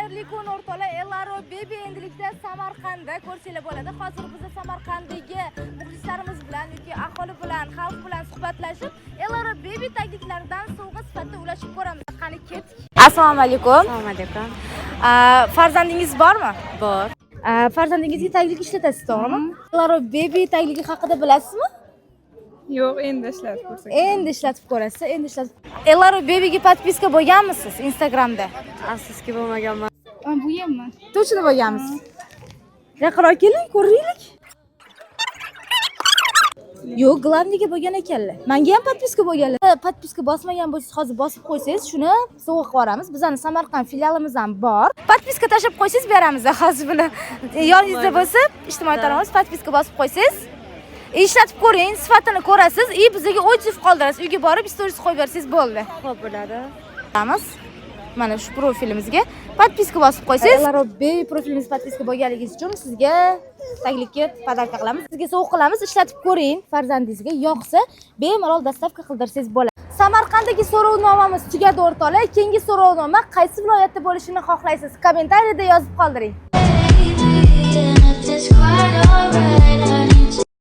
Qadrli kun o'rtoqlar, Elaro Baby endilikda Samarqandda ko'rsanglar bo'ladi. Hozir biz Samarqanddagi muxlislarimiz bilan yoki aholi bilan, xalq bilan suhbatlashib, Elaro Baby tagliklaridan sovg'a sifatida ulashib ko'ramiz. Qani ketdik. Assalomu alaykum. Assalomu alaykum. Farzandingiz bormi? Bor. Farzandingizga taglik ishlatasiz, to'g'rimi? Elaro Baby tagligi haqida bilasizmi? Yo'q, endi ishlatib ko'rsak. Endi ishlatib ko'rasiz, endi ishlatib. Elaro Babyga podpiska bo'lganmisiz Instagramda? Afsuski bo'lmaganman. Bu yermi? Точно bo'lganmisiz? Yaqinroq keling, ko'raylik. Yo'q, glavniga bo'lgan ekanlar. Menga ham podpiska bo'lganlar. Podpiska bosmagan bo'lsangiz, hozir bosib qo'ysangiz, shuni sovg'a qilib yuboramiz. Bizning Samarqand filialimiz ham bor. Podpiska tashib qo'ysangiz beramiz. Hozir buni yoningizda bo'lsa, ijtimoiy tarmoqda podpiska bosib qo'ysangiz, ishlatib ko'ring, sifatini ko'rasiz, bizga o'chib qoldirasiz. Uyga borib stories qo'yib bersangiz bo'ldi. Xo'p bo'ladi. Qamiz. Mana shu profilimizga podpiska bosib qo'ysangiz, Elaro Baby profilimiz podpiska bo'lganligingiz uchun sizga taglikka podarka qilamiz. Sizga sovg'a qilamiz, ishlatib ko'ring. Farzandingizga yoqsa, bemalol dastavka qildirsangiz bo'ladi. Samarqanddagi so'rovnomamiz tugadi o'rtoqlar. Keyingi so'rovnoma qaysi viloyatda bo'lishini xohlaysiz? Kommentariyada yozib qoldiring.